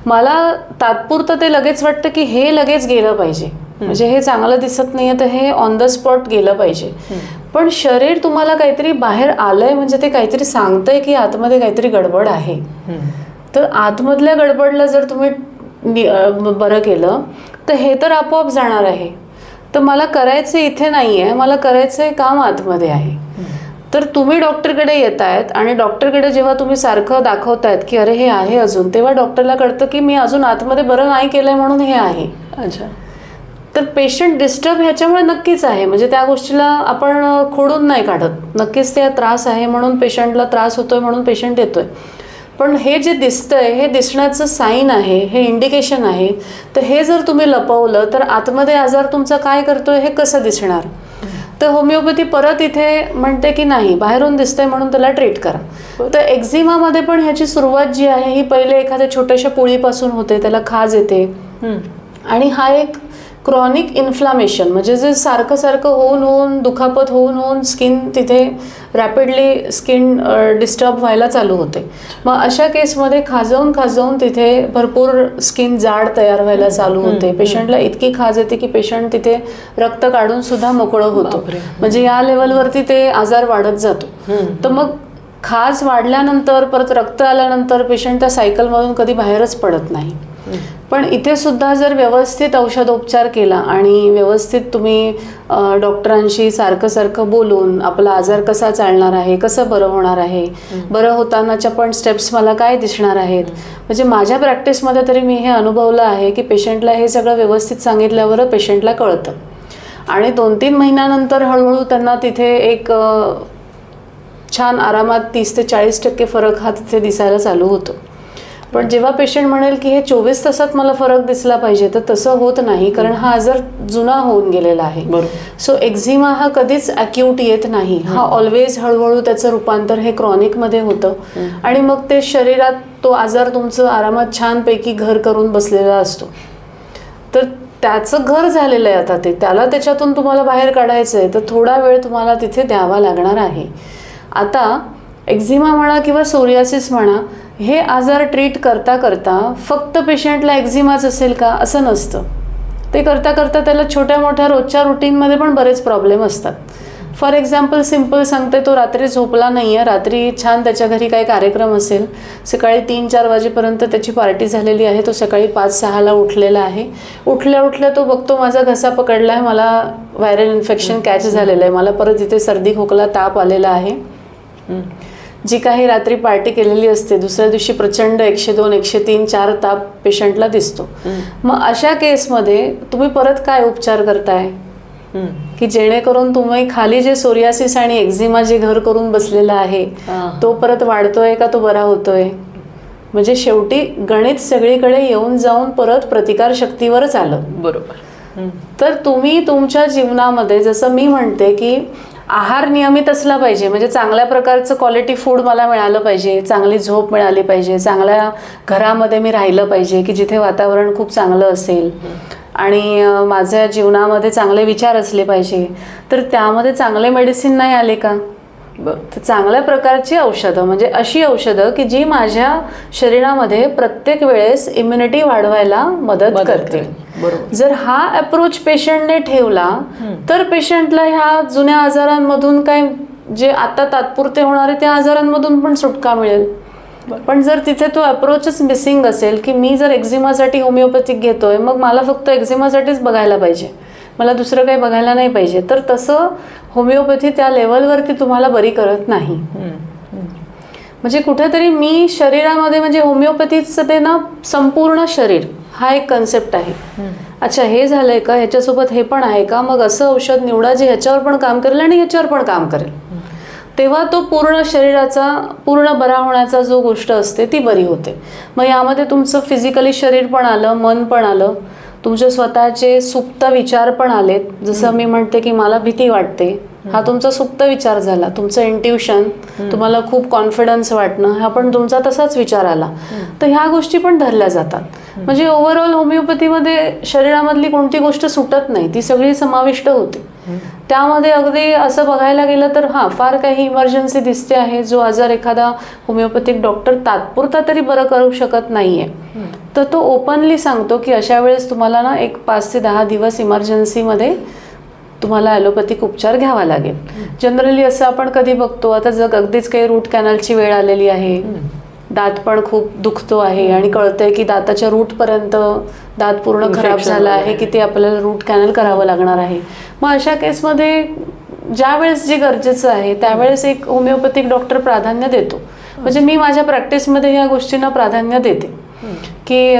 मला तात्पुरतं ते लगेच वाटतं की हे लगेच गेलं पाहिजे, म्हणजे हे चांगलं दिसत नाहीये तर हे ऑन द स्पॉट गेलं पाहिजे. पण शरीर तुम्हाला काहीतरी बाहेर आलंय म्हणजे ते काहीतरी सांगतंय की आतमध्ये काहीतरी गडबड आहे. तर आतमधल्या गडबडला जर तुम्ही बरं केलं तर हे तर आपोआप जाणार आहे. तर मला करायचं इथे नाही आहे, मला करायचं हे काम आतमध्ये आहे. तर तुम्ही डॉक्टरकडे येत आहेत आणि डॉक्टरकडे जेव्हा तुम्ही सारखं दाखवतायत की अरे हे आहे अजून, तेव्हा डॉक्टरला कळतं की मी अजून आतमध्ये बरं नाही केलंय म्हणून हे आहे. अच्छा. तर पेशंट डिस्टर्ब ह्याच्यामुळे नक्कीच आहे, म्हणजे त्या गोष्टीला आपण खोडून नाही काढत, नक्कीच ते त्रास आहे म्हणून पेशंटला त्रास होतोय म्हणून पेशंट येतोय. पण हे जे दिसतंय हे दिसण्याचं साईन आहे, हे इंडिकेशन आहे. तर हे जर तुम्ही लपवलं तर आतमध्ये आजार तुमचा काय करतोय हे कसं दिसणार? तर होमिओपॅथी परत इथे म्हणते की नाही, बाहेरून दिसतंय म्हणून त्याला ट्रीट करा. तर एक्झिमामध्ये पण ह्याची सुरुवात जी आहे ही पहिले एखाद्या छोट्याशा पुळीपासून होते, त्याला खाज येते, आणि हा एक क्रॉनिक इन्फ्लामेशन, म्हणजे जे सारखं होऊन दुखापत होऊन स्किन तिथे रॅपिडली स्किन डिस्टर्ब व्हायला चालू होते. मग अशा केसमध्ये खाजवून तिथे भरपूर स्किन जाड तयार व्हायला चालू होते. पेशंटला इतकी खाज येते की पेशंट तिथे रक्त काढून सुद्धा मोकळं होतो, म्हणजे या लेवलवरती ते आजार वाढत जातो. तर मग खाज वाढल्यानंतर परत रक्त आल्यानंतर पेशंट त्या सायकलमधून कधी बाहेरच पडत नाही. पण इथे सुद्धा जर व्यवस्थित औषधोपचार केला आणि व्यवस्थित तुम्ही डॉक्टरांशी सारखं बोलून आपला आजार कसा चालणार आहे, कसं बरं होणार आहे, बरं होतानाच्या पण स्टेप्स मला काय दिसणार आहेत, म्हणजे माझ्या प्रॅक्टिसमध्ये तरी मी हे अनुभवलं आहे की पेशंटला हे सगळं व्यवस्थित सांगितल्यावर पेशंटला कळतं आणि 2-3 महिन्यानंतर हळूहळू त्यांना तिथे एक छान आरामात 30 ते 40% फरक हा तिथे दिसायला चालू होतो. पण जेव्हा पेशंट म्हणेल की हे 24 तासात मला फरक दिसला पाहिजे, तर तसं होत नाही, कारण हा आजार जुना होऊन गेलेला आहे. सो एक्झिमा हा कधीच अक्यूट येत नाही, हा ऑलवेज हळूहळू त्याचं रूपांतर हे क्रॉनिकमध्ये होतं आणि मग ते शरीरात तो आजार तुमचं आरामात छानपैकी घर करून बसलेला असतो. तर त्याचं घर झालेलं आहे आता ते, त्याला त्याच्यातून तुम्हाला बाहेर काढायचं आहे, तर थोडा वेळ तुम्हाला तिथे द्यावा लागणार आहे. आता एक्झिमा म्हणा किंवा सोरियासिस म्हणा, हे आजार ट्रीट करता करता फक्त पेशंटला एक्झिमाच असेल का असं नसतं. ते करता करता त्याला छोट्या मोठ्या रोजच्या रुटीनमध्ये पण बरेच प्रॉब्लेम असतात. फॉर एक्झाम्पल सिम्पल सांगते, तो रात्री झोपला नाही आहे, रात्री छान त्याच्या घरी काही कार्यक्रम असेल, सकाळी 3-4 वाजेपर्यंत त्याची पार्टी झालेली आहे, तो सकाळी 5-6ला उठलेला आहे. उठल्या उठल्या तो बघतो माझा घसा पकडला आहे, मला व्हायरल इन्फेक्शन कॅच झालेलं आहे, मला परत इथे सर्दी खोकला ताप आलेला आहे. जी काही रात्री पार्टी केलेली असते, दुसऱ्या दिवशी प्रचंड 102, 103, 4 ताप पेशंटला दिसतो. मग अशा केसमध्ये तुम्ही परत काय उपचार करताय की जेणेकरून तुम्ही खाली जे सोरियासिस आणि एक्झिमा जे घर करून बसलेला आहे तो परत वाढतोय का तो बरा होतोय. म्हणजे शेवटी गणित सगळीकडे येऊन जाऊन परत प्रतिकार शक्तीवरच आलं. बरोबर. तर तुम्ही तुमच्या जीवनामध्ये, जसं मी म्हणते की आहार नियमित असला पाहिजे, म्हणजे चांगल्या प्रकारचं क्वालिटी फूड मला मिळालं पाहिजे, चांगली झोप मिळाली पाहिजे, चांगल्या घरामध्ये मी राहिलं पाहिजे की जिथे वातावरण खूप चांगलं असेल आणि माझ्या जीवनामध्ये चांगले विचार असले पाहिजे. तर त्यामध्ये चांगले मेडिसिन नाही आले का, तर चांगल्या प्रकारची औषधं, म्हणजे अशी औषधं की जी माझ्या शरीरामध्ये प्रत्येक वेळेस इम्युनिटी वाढवायला मदत करते. जर हा अप्रोच पेशंटने ठेवला तर पेशंटला ह्या जुन्या आजारांमधून काय, जे आता तात्पुरते होणारे त्या आजारांमधून पण सुटका मिळेल. पण जर तिथे तो अप्रोचच मिसिंग असेल की मी जर एक्झिमासाठी होमिओपॅथिक घेतोय, मग मला फक्त एक्झिमासाठीच बघायला पाहिजे, मला दुसरं काही बघायला नाही पाहिजे, तर तसं होमिओपॅथी त्या लेवलवरती तुम्हाला बरी करत नाही. म्हणजे कुठेतरी मी शरीरामध्ये, म्हणजे होमिओपॅथीचं ते ना संपूर्ण शरीर हा एक कन्सेप्ट आहे. अच्छा हे झालंय का, ह्याच्यासोबत हे पण आहे का, मग असं औषध निवडा जे ह्याच्यावर पण काम करेल आणि ह्याच्यावर पण काम करेल. तेव्हा तो पूर्ण शरीराचा पूर्ण बरा होण्याचा जो गोष्ट असते ती बरी होते. मग यामध्ये तुमचं फिजिकली शरीर पण आलं, मन पण आलं, तुमचे स्वतःचे सुप्त विचार पण आलेत. जसं मी म्हणते की मला भीती वाटते, हा तुमचा सुप्त विचार झाला. तुमचं इंट्युशन, तुम्हाला खूप कॉन्फिडन्स वाटणं, हा पण तुमचा तसाच विचार आला. तर ह्या गोष्टी पण धरल्या जातात. म्हणजे ओव्हरऑल होमिओपॅथीमध्ये शरीरामधली कोणती गोष्ट सुटत नाही, ती सगळी समाविष्ट होते. त्यामध्ये अगदी असं बघायला गेलं तर फार काही इमर्जन्सी दिसते आहे, जो आजार एखादा होमिओपॅथिक डॉक्टर तात्पुरता तरी बरं करू शकत नाहीये, तर तो ओपनली सांगतो की अशा वेळेस तुम्हाला ना एक 5 ते 10 दिवस इमर्जन्सीमध्ये तुम्हाला ॲलोपॅथिक उपचार घ्यावा लागेल. जनरली असं आपण कधी बघतो, आता जर अगदीच काही रूट कॅनलची वेळ आलेली आहे, दात पण खूप दुखतो आहे आणि कळतंय की दाताच्या रूटपर्यंत दात पूर्ण खराब झाला आहे की ते आपल्याला रूट कॅनल करावं लागणार आहे. मग अशा केसमध्ये ज्या वेळेस जे गरजेचं आहे त्यावेळेस एक होमिओपॅथिक डॉक्टर प्राधान्य देतो. म्हणजे मी माझ्या प्रॅक्टिसमध्ये ह्या गोष्टींना प्राधान्य देते की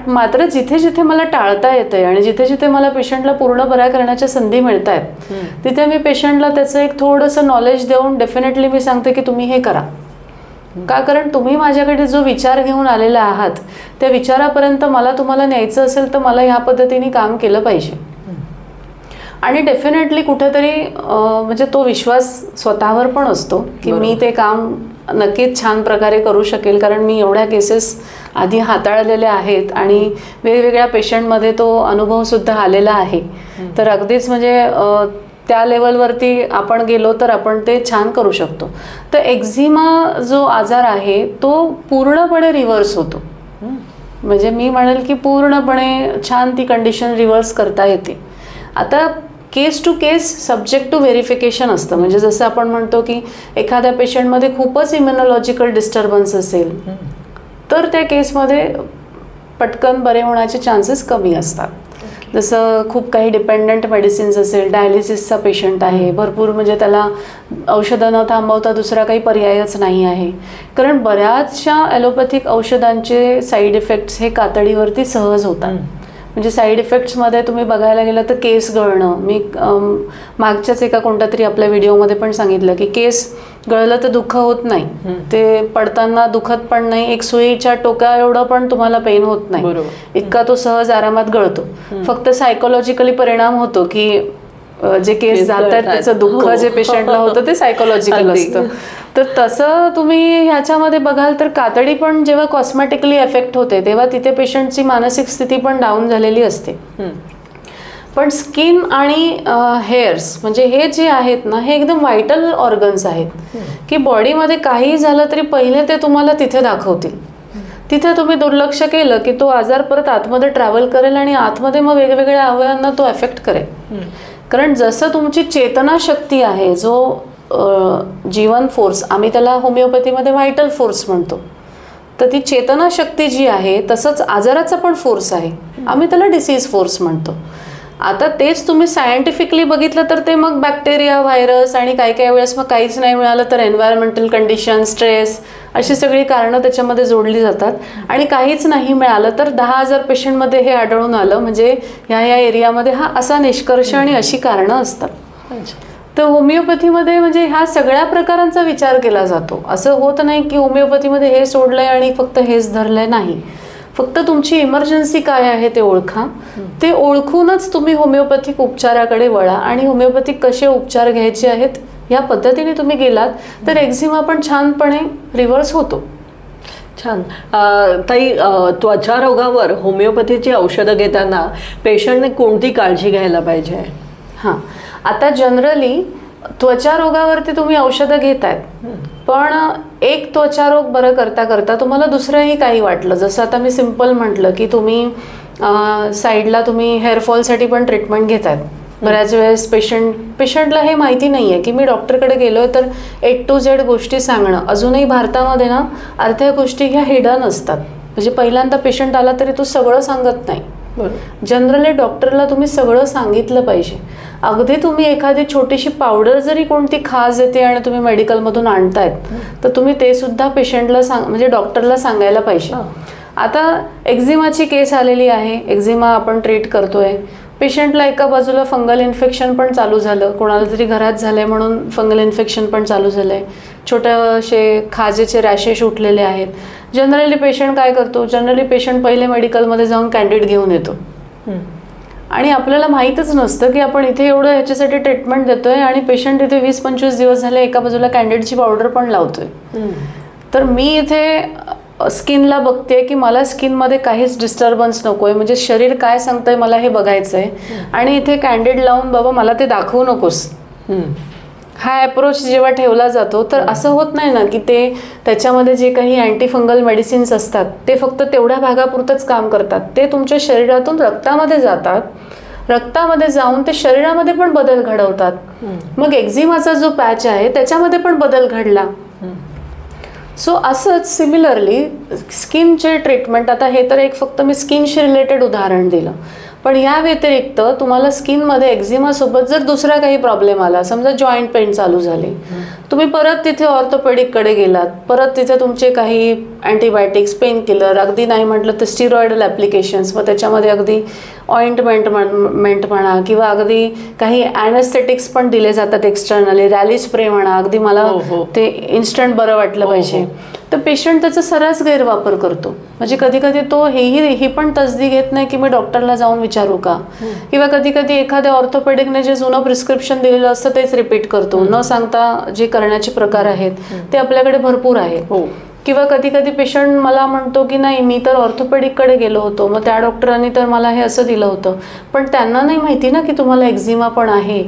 मात्र जिथे जिथे मला टाळता येतंय आणि जिथे जिथे मला पेशंटला पूर्ण बऱ्या करण्याच्या संधी मिळत आहेत तिथे मी पेशंटला त्याचं एक थोडंसं नॉलेज देऊन डेफिनेटली मी सांगते की तुम्ही हे करा. का, कारण तुम्ही माझ्याकडे जो विचार घेऊन आलेला आहात त्या विचारापर्यंत मला तुम्हाला न्यायचं असेल तर मला ह्या पद्धतीने काम केलं पाहिजे. आणि डेफिनेटली कुठेतरी म्हणजे तो विश्वास स्वतःवर पण असतो की मी ते काम नक्कीच छान प्रकारे करू शकेल, कारण मी एवढ्या केसेस आधी हाताळलेल्या आहेत आणि वेगवेगळ्या पेशंटमध्ये तो अनुभवसुद्धा आलेला आहे. तर अगदीच म्हणजे त्या लेवलवरती आपण गेलो तर आपण ते छान करू शकतो. तर एक्झिमा जो आजार आहे तो पूर्णपणे रिव्हर्स होतो. म्हणजे मी म्हणेल की पूर्णपणे छान ती कंडिशन रिव्हर्स करता येते. आता case to case, subject to verification असतं. म्हणजे जसं आपण म्हणतो की एखाद्या पेशंटमध्ये खूपच इम्युनॉलॉजिकल डिस्टर्बन्स असेल तर त्या केसमध्ये पटकन बरे होण्याचे चान्सेस कमी असतात. जसं खूप काही डिपेंडंट मेडिसिन्स असेल, डायलिसिसचा पेशंट आहे, भरपूर म्हणजे त्याला औषधं न थांबवता दुसरा काही पर्यायच नाही आहे. कारण बऱ्याचशा ॲलोपॅथिक औषधांचे साईड इफेक्ट्स हे कातडीवरती सहज होतात. म्हणजे साईड इफेक्ट्समध्ये तुम्ही बघायला गेलं तर केस गळणं, मी मागच्याच एका कोणत्या तरी आपल्या व्हिडिओमध्ये पण सांगितलं की केस गळलं तर दुःख होत नाही, ते पडताना दुखत पण नाही, एक सुईच्या टोका एवढं पण तुम्हाला पेन होत नाही, इतका तो सहज आरामात गळतो. फक्त सायकोलॉजिकली परिणाम होतो की जे केस जातात त्याचं दुःख जे पेशंटला होतं ते सायकोलॉजिकल असतं. तर तसं तुम्ही ह्याच्यामध्ये बघाल तर कातडी पण जेव्हा कॉस्मेटिकली एफेक्ट होते तेव्हा तिथे पेशंटची मानसिक स्थिती पण डाऊन झालेली असते. पण स्किन आणि हेअर्स म्हणजे हे जे आहेत ना, हे एकदम व्हायटल ऑर्गन्स आहेत की बॉडीमध्ये काही झालं तरी पहिले ते तुम्हाला तिथे दाखवतील. तिथे तुम्ही दुर्लक्ष केलं की तो आजार परत आतमध्ये ट्रॅव्हल करेल आणि आतमध्ये मग वेगवेगळ्या अवयवांना तो एफेक्ट करेल. कारण जसं तुमची चेतनाशक्ती आहे, जो जीवन फोर्स, आम्ही त्याला होमिओपॅथीमध्ये व्हायटल फोर्स म्हणतो, तर ती चेतनाशक्ती जी आहे तसंच आजाराचा पण फोर्स आहे, आम्ही त्याला डिसीज फोर्स म्हणतो. आता तेच तुम्ही सायंटिफिकली बघितलं तर ते मग बॅक्टेरिया, व्हायरस आणि काही वेळेस मग काहीच नाही मिळालं तर एन्व्हायरमेंटल कंडिशन, स्ट्रेस, अशी सगळी कारणं त्याच्यामध्ये जोडली जातात. आणि काहीच नाही मिळालं तर 10,000 पेशंटमध्ये हे आढळून आलं म्हणजे ह्या एरियामध्ये हा असा निष्कर्ष आणि अशी कारणं असतात. तर होमिओपॅथीमध्ये म्हणजे ह्या सगळ्या प्रकारांचा विचार केला जातो. असं होत नाही की होमिओपॅथीमध्ये हे सोडलंय आणि फक्त हेच धरलंय, नाही. फक्त तुमची इमर्जन्सी काय आहे ते ओळखा, ते ओळखूनच तुम्ही होमिओपॅथिक उपचाराकडे वळा आणि होमिओपॅथिक कसे उपचार घ्यायचे आहेत या पद्धतीने तुम्ही गेलात तर एक्झिमा पण छानपणे रिव्हर्स होतो. छान. ताई, त्वचा रोगावर होमिओपॅथीची औषधं घेताना पेशंटने कोणती काळजी घ्यायला पाहिजे? हां, आता जनरली त्वचा रोगावरती तुम्ही औषधं घेतायत, पण एक त्वचा रोग बरं करता करता तुम्हाला दुसरंही काही वाटलं, जसं आता मी सिम्पल म्हटलं की तुम्ही साईडला तुम्ही हेअरफॉलसाठी पण ट्रीटमेंट घेतायत. बऱ्याच वेळेस पेशंटला हे माहिती नाही आहे की मी डॉक्टरकडे गेलो आहे तर A to Z गोष्टी सांगणं. अजूनही भारतामध्ये ना अर्ध्या गोष्टी ह्या हिडन असतात, म्हणजे पहिल्यांदा पेशंट आला तरी तो सगळं सांगत नाही. जनरली डॉक्टरला तुम्ही सगळं सांगितलं पाहिजे. अगदी तुम्ही एखादी छोटीशी पावडर जरी कोणती खाज येते आणि तुम्ही मेडिकलमधून आणतायत तर तुम्ही ते सुद्धा पेशंटला म्हणजे डॉक्टरला सांगायला पाहिजे. आता एक्झिमाची केस आलेली आहे, एक्झिमा आपण ट्रीट करतोय, पेशंटला एका बाजूला फंगल इन्फेक्शन पण चालू झालं, कोणाला तरी घरात झालंय म्हणून फंगल इन्फेक्शन पण चालू झालंय, छोटेसे खाजेचे रॅशेस उठलेले आहेत. जनरली पेशंट काय करतो, जनरली पेशंट पहिले मेडिकलमध्ये जाऊन कॅन्डिड घेऊन येतो आणि आपल्याला माहीतच नसतं की आपण इथे एवढं ह्याच्यासाठी ट्रीटमेंट देतोय आणि पेशंट इथे 20-25 दिवस झाले एका बाजूला कॅन्डिडची पावडर पण लावतोय. तर मी इथे स्किनला बघते की मला स्किनमध्ये काहीच डिस्टर्बन्स नको आहे, म्हणजे शरीर काय सांगतंय मला हे बघायचं आहे आणि इथे कॅन्डिड लावून बाबा मला ते दाखवू नकोस, हा अप्रोच जेव्हा ठेवला जातो तर असं होत नाही ना की ते त्याच्यामध्ये जे काही अँटी फंगल मेडिसिन्स असतात ते फक्त तेवढ्या भागापुरतंच काम करतात, ते तुमच्या शरीरातून रक्तामध्ये जातात, रक्तामध्ये जाऊन ते शरीरामध्ये पण बदल घडवतात. मग एक्झिमाचा जो पॅच आहे त्याच्यामध्ये पण बदल घडला. सो असंच सिमिलरली स्किनचे ट्रीटमेंट, आता हे तर एक फक्त मी स्किनशी रिलेटेड उदाहरण दिलं, पण या व्यतिरिक्त तुम्हाला स्किनमध्ये एक्झिमासोबत जर दुसरा काही प्रॉब्लेम आला, समजा जॉईंट पेन चालू झाले, तुम्ही परत तिथे ऑर्थोपेडिककडे गेलात, परत तिथे तुमचे काही अँटीबायोटिक्स, पेन किलर, अगदी नाही म्हटलं तर स्टिरॉइडल ॲप्लिकेशन्स, मग त्याच्यामध्ये अगदी ऑइंटमेंट म्हणा किंवा अगदी काही ॲनेस्थेटिक्स पण दिले जातात एक्सटर्नली, रॅली स्प्रे म्हणा, अगदी मला ते इन्स्टंट बरं वाटलं पाहिजे, तर पेशंट त्याचा सर्रास गैरवापर करतो. म्हणजे कधी कधी तो ही पण तसदी घेत नाही की मी डॉक्टरला जाऊन विचारू का, किंवा कधी कधी एखाद्या ऑर्थोपेडिकने जे जुनं प्रिस्क्रिप्शन दिलेलं असतं तेच रिपीट करतो, न सांगता जे करण्याचे प्रकार आहेत ते आपल्याकडे भरपूर आहेत. किंवा कधी कधी पेशंट मला म्हणतो की नाही मी तर ऑर्थोपेडिककडे गेलो होतो, मग त्या डॉक्टरांनी तर मला हे असं दिलं होतं, पण त्यांना नाही माहिती ना की तुम्हाला एक्झिमा पण आहे.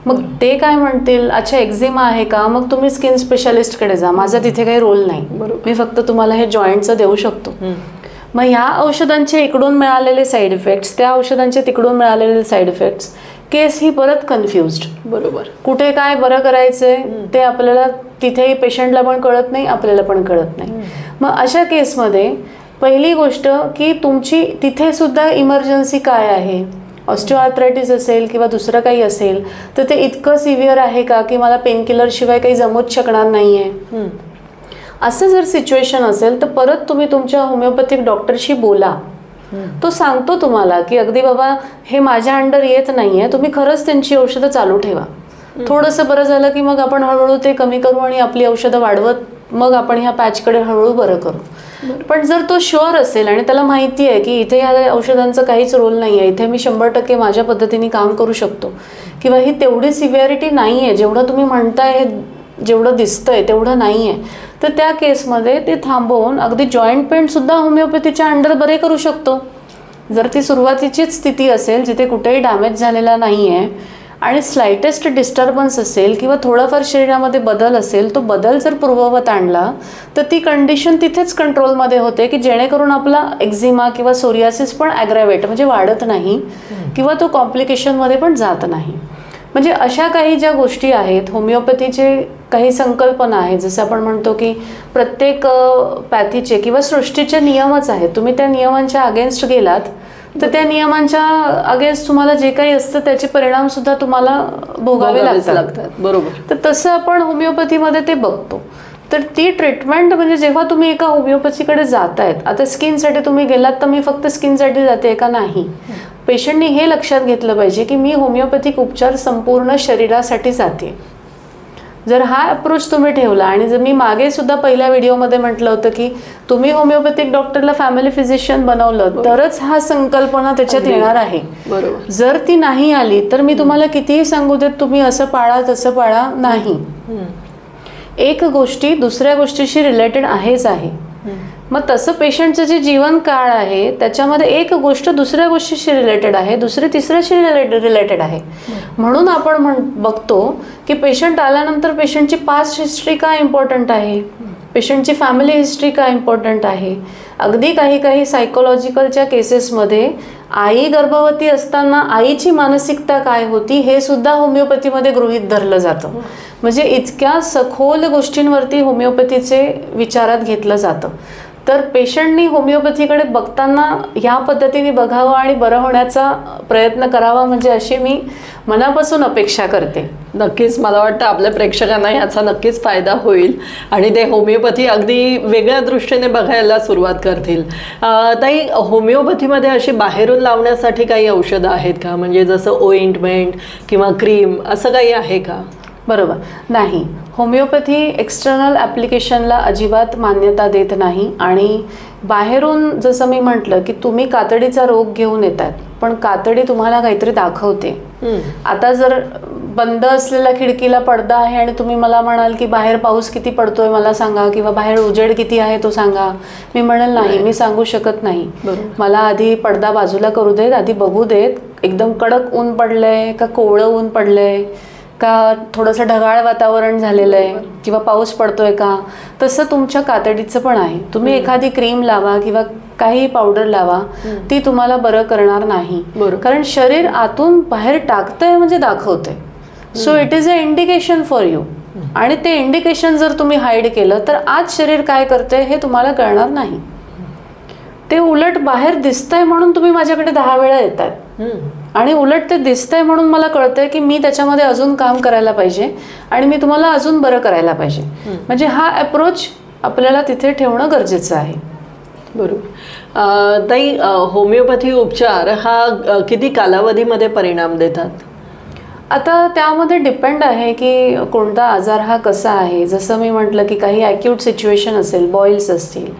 मग ते काय म्हणतील, अच्छा एक्झिमा आहे का, मग तुम्ही स्किन स्पेशालिस्टकडे जा, माझा तिथे काही रोल नाही, मी फक्त तुम्हाला हे जॉईंटचं देऊ शकतो. मग ह्या औषधांचे इकडून मिळालेले साईड इफेक्ट्स, त्या औषधांचे तिकडून मिळालेले साईड इफेक्ट्स, केस ही परत कन्फ्युज्ड. बरोबर, कुठे काय बरं करायचंय ते आपल्याला तिथेही पेशंटला पण कळत नाही, आपल्याला पण कळत नाही. मग अशा केसमध्ये पहिली गोष्ट की तुमची तिथे सुद्धा इमर्जन्सी काय आहे, ऑस्टिओआर्थरायटिस असेल किंवा दुसरं काही असेल तर ते इतकं सिव्हिअर आहे का की मला पेनकिलर शिवाय काही जमूच शकणार नाही आहे. असं जर सिच्युएशन असेल तर परत तुम्ही तुमच्या होमिओपॅथिक डॉक्टरशी बोला. तो सांगतो तुम्हाला की अगदी बाबा हे माझ्या अंडर येत नाही आहे, तुम्ही खरंच त्यांची औषधं चालू ठेवा. थोडंसं बरं झालं की मग आपण हळूहळू ते कमी करू आणि आपली औषधं वाढवत मग आपण ह्या पॅचकडे हळूहळू बरं करू. पण जर तो शुअर असेल आणि त्याला माहिती आहे की इथे ह्या औषधांचा काहीच रोल नाही आहे, इथे मी 100% माझ्या पद्धतीने काम करू शकतो, किंवा ही तेवढी सिव्हिअरिटी नाही आहे, जेवढं तुम्ही म्हणताय जेवढं दिसतंय तेवढं नाही आहे, तर त्या केसमध्ये ते थांबवून अगदी जॉईंट पेनसुद्धा होमिओपॅथीच्या अंडर बरे करू शकतो. जर ती सुरुवातीचीच स्थिती असेल जिथे कुठेही डॅमेज झालेला नाही आहे आणि स्लाइटेस्ट डिस्टर्बन्स असेल किंवा थोडाफार शरीरामध्ये बदल असेल, तो बदल जर पूर्ववत आणला तर ती कंडिशन तिथेच कंट्रोलमध्ये होते की जेणेकरून आपला एक्झिमा किंवा सोरियासिस पण ॲग्रॅवेट म्हणजे वाढत नाही किंवा तो कॉम्प्लिकेशनमध्ये पण जात नाही. म्हणजे अशा काही ज्या गोष्टी आहेत, होमिओपॅथीचे काही संकल्पना आहेत, जसं आपण म्हणतो की प्रत्येक पॅथीचे किंवा सृष्टीचे नियमच आहेत. तुम्ही त्या नियमांच्या अगेन्स्ट गेलात तर त्या नियमांच्या अगेन्स्ट तुम्हाला जे काही असतं त्याचे परिणाम सुद्धा तुम्हाला भोगावे लागतात. बरोबर. तर तसं आपण होमिओपॅथीमध्ये ते बघतो. तर ती ट्रीटमेंट म्हणजे जेव्हा तुम्ही एका होमिओपॅथीकडे जातायत, आता स्किनसाठी तुम्ही गेलात तर मी फक्त स्किनसाठी जाते का नाही, पेशंटनी हे लक्षात घेतलं पाहिजे की मी होमिओपॅथिक उपचार संपूर्ण शरीरासाठी जाते. जर हा अप्रोच तुम्ही ठेवला आणि जर मी मागे सुद्धा पहिल्या व्हिडिओमध्ये म्हटलं होतं की तुम्ही होमिओपॅथिक डॉक्टरला फॅमिली फिजिशियन बनवलं तरच हा संकल्पना त्याच्यात येणार आहे. बरोबर. जर ती नाही आली तर मी तुम्हाला कितीही सांगू देत तुम्ही असं पाळा तसं पाळा, नाही. एक गोष्टी दुसऱ्या गोष्टीशी रिलेटेड आहेच आहे. मग तसं पेशंटचं जे जीवन काळ आहे त्याच्यामध्ये एक गोष्ट दुसऱ्या गोष्टीशी रिलेटेड आहे, दुसरी तिसऱ्याशी रिलेटेड आहे. म्हणून आपण बघतो की पेशंट आल्यानंतर पेशंटची पास्ट हिस्ट्री का इम्पॉर्टंट आहे, पेशंटची फॅमिली हिस्ट्री का इम्पॉर्टंट आहे. अगदी काही सायकोलॉजिकलच्या केसेसमध्ये आई गर्भवती असताना आईची मानसिकता काय होती हे सुद्धा होमिओपॅथीमध्ये गृहीत धरलं जातं. म्हणजे इतक्या सखोल गोष्टींवरती होमिओपॅथीचे विचारात घेतलं जातं. तर पेशंटनी होमिओपॅथीकडे बघताना ह्या पद्धतीने बघावं आणि बरं होण्याचा प्रयत्न करावा, म्हणजे अशी मी मनापासून अपेक्षा करते. नक्कीच मला वाटतं आपल्या प्रेक्षकांना याचा नक्कीच फायदा होईल आणि ते होमिओपॅथी अगदी वेगळ्या दृष्टीने बघायला सुरुवात करतील. ताई, होमिओपॅथीमध्ये अशी बाहेरून लावण्यासाठी काही औषधं आहेत का, म्हणजे जसं ऑइंटमेंट किंवा क्रीम असं काही आहे का? बरोबर, नाही. होमिओपॅथी एक्सटर्नल ॲप्लिकेशनला अजिबात मान्यता देत नाही. आणि बाहेरून जसं मी म्हटलं की तुम्ही कातडीचा रोग घेऊन येतात पण कातडी तुम्हाला काहीतरी दाखवते. आता जर बंद असलेल्या खिडकीला पडदा आहे आणि तुम्ही मला म्हणाल की बाहेर पाऊस किती पडतोय मला सांगा किंवा बाहेर उजेड किती आहे तो सांगा, मी म्हणेल नाही, मी सांगू शकत नाही. मला आधी पडदा बाजूला करू देत, आधी बघू देत एकदम कडक ऊन पडलंय का कोवळं ऊन पडलंय का थोडंसं ढगाळ वातावरण झालेलं आहे किंवा पाऊस पडतोय का. तसं तुमच्या कातडीचं पण आहे. तुम्ही एखादी क्रीम लावा किंवा काही पावडर लावा, ती तुम्हाला बरं करणार नाही. कारण शरीर आतून बाहेर टाकतंय म्हणजे दाखवतंय. So it is a indication for you. आणि ते इंडिकेशन जर तुम्ही हाईड केलं तर आज शरीर काय करतंय हे तुम्हाला कळणार नाही. ते उलट बाहेर दिसतंय म्हणून तुम्ही माझ्याकडे 10 वेळा येतात आणि उलट ते दिसतंय म्हणून मला कळतंय की मी त्याच्यामध्ये अजून काम करायला पाहिजे आणि मी तुम्हाला अजून बरं करायला पाहिजे. म्हणजे हा अप्रोच आपल्याला तिथे ठेवणं गरजेचं आहे. बरोबर. ताई, होमिओपॅथी उपचार हा किती कालावधीमध्ये परिणाम देतात? आता त्यामध्ये डिपेंड आहे की कोणता आजार हा कसा आहे. जसं मी म्हटलं की काही ॲक्यूट सिच्युएशन असेल, बॉईल्स असतील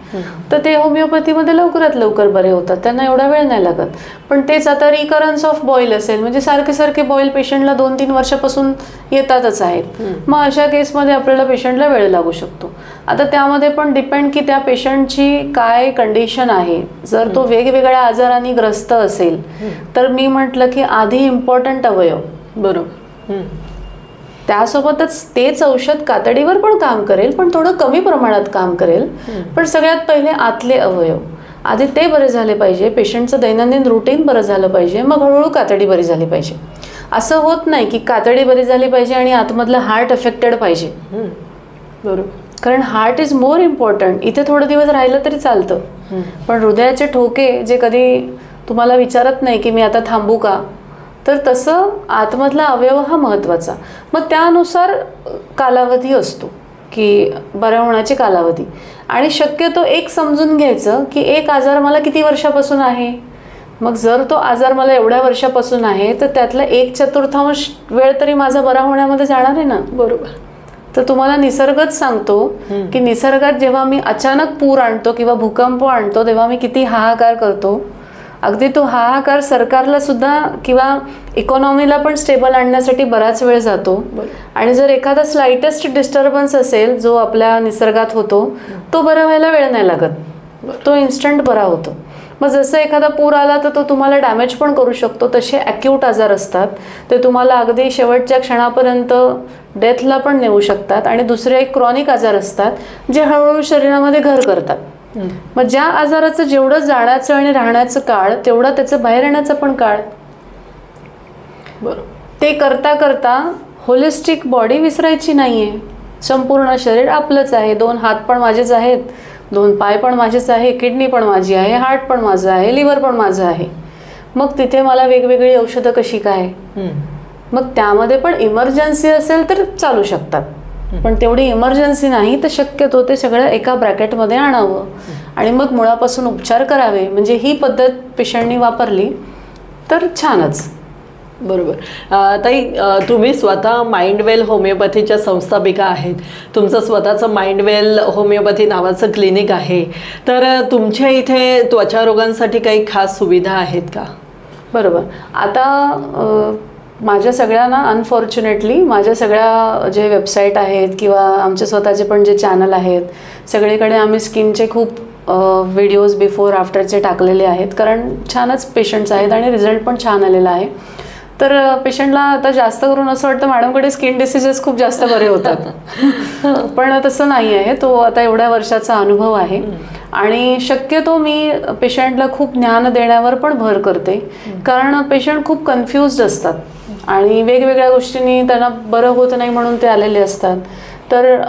तर ते होमिओपॅथीमध्ये लवकरात लवकर बरे होतात, त्यांना एवढा वेळ नाही लागत. पण तेच आता रिकरन्स ऑफ बॉईल असेल, म्हणजे सारखे बॉईल पेशंटला 2-3 वर्षापासून येतातच आहेत, मग अशा केसमध्ये आपल्याला पेशंटला वेळ लागू शकतो. आता त्यामध्ये पण डिपेंड की त्या पेशंटची काय कंडिशन आहे. जर तो वेगवेगळ्या आजारांनी ग्रस्त असेल तर मी म्हटलं की आधी इम्पॉर्टंट अवयव, बरोबर, त्यासोबतच तेच औषध कातडीवर पण काम करेल पण थोडं कमी प्रमाणात काम करेल. पण सगळ्यात पहिले आतले अवयव आधी ते बरे झाले पाहिजे, पेशंटचं दैनंदिन रुटीन बरं झालं पाहिजे, मग हळूहळू कातडी बरी झाली पाहिजे. असं होत नाही की कातडी बरी झाली पाहिजे आणि आतमधलं हार्ट अफेक्टेड पाहिजे. बरोबर, कारण हार्ट इज मोर इम्पॉर्टंट. इथे थोडे दिवस राहिलं तरी चालतं पण हृदयाचे ठोके जे कधी तुम्हाला विचारत नाही की मी आता थांबू का, तर तसं आतमधला अवयव हा महत्त्वाचा. मग त्यानुसार कालावधी असतो की बऱ्या होण्याची कालावधी. आणि शक्यतो एक समजून घ्यायचं की एक आजार मला किती वर्षापासून आहे. मग जर तो आजार मला एवढ्या वर्षापासून आहे तर त्यातला 1/4 वेळ तरी माझा बरा होण्यामध्ये जाणार आहे ना. बरोबर. तर तुम्हाला निसर्गच सांगतो की निसर्गात जेव्हा मी अचानक पूर आणतो किंवा भूकंप आणतो तेव्हा मी किती हाहाकार करतो. अगदी तो हाहाकार सरकारला सुद्धा किंवा इकॉनॉमीला पण स्टेबल आणण्यासाठी बराच वेळ जातो. आणि जर एखादा स्लाइटेस्ट डिस्टर्बन्स असेल जो आपल्या निसर्गात होतो तो बरा व्हायला वेळ नाही लागत, तो इन्स्टंट बरा होतो. मग जसं एखादा पूर आला तर तो तुम्हाला डॅमेज पण करू शकतो, तसे ॲक्यूट आजार असतात ते तुम्हाला अगदी शेवटच्या क्षणापर्यंत डेथला पण नेऊ शकतात. आणि दुसरे एक क्रॉनिक आजार असतात जे हळूहळू शरीरामध्ये घर करतात. मग ज्या आजाराचं जेवढं जाण्याचं आणि राहण्याचं काळ तेवढा त्याचं बाहेर येण्याचा पण काळ. बरोबर. ते करता करता होलिस्टिक बॉडी विसरायची नाही आहे. संपूर्ण शरीर आपलंच आहे. 2 हात पण माझेच आहेत, 2 पाय पण माझेच आहे, किडनी पण माझी आहे, हार्ट पण माझं आहे, लिव्हर पण माझं आहे. मग तिथे मला वेगवेगळी औषधं कशी काय? मग त्यामध्ये पण इमर्जन्सी असेल तर चालू शकतात, पण तेवढी इमर्जन्सी नाही तर शक्यतो ते सगळं एका ब्रॅकेटमध्ये आणावं आणि मग मुळापासून उपचार करावे. म्हणजे ही पद्धत पेशंटनी वापरली तर छानच. बरोबर. ताई, तुम्ही स्वतः माइंडवेल होमिओपॅथीच्या संस्थापिका आहेत. तुमचं स्वतःचं माइंडवेल होमिओपॅथी नावाचं क्लिनिक आहे. तर तुमच्या इथे त्वचा रोगांसाठी काही खास सुविधा आहेत का? बरोबर. आता माझ्या सगळ्यांना अनफॉर्च्युनेटली माझ्या सगळ्या जे वेबसाईट आहेत किंवा आमचे स्वतःचे पण जे चॅनल आहेत सगळीकडे आम्ही स्किनचे खूप व्हिडिओज बिफोर आफ्टरचे टाकलेले आहेत, कारण छानच पेशंट्स आहेत आणि रिझल्ट पण छान आलेला आहे. तर पेशंटला आता जास्त करून असं वाटतं मॅडमकडे स्किन डिसीजेस खूप जास्त बरे होतात, पण तसं नाही आहे. तो आता एवढ्या वर्षाचा अनुभव आहे आणि शक्यतो मी पेशंटला खूप ज्ञान देण्यावर पण भर करते, कारण पेशंट खूप कन्फ्युज्ड असतात आणि वेगवेगळ्या गोष्टींनी त्यांना बरं होत नाही म्हणून ते आलेले असतात. तर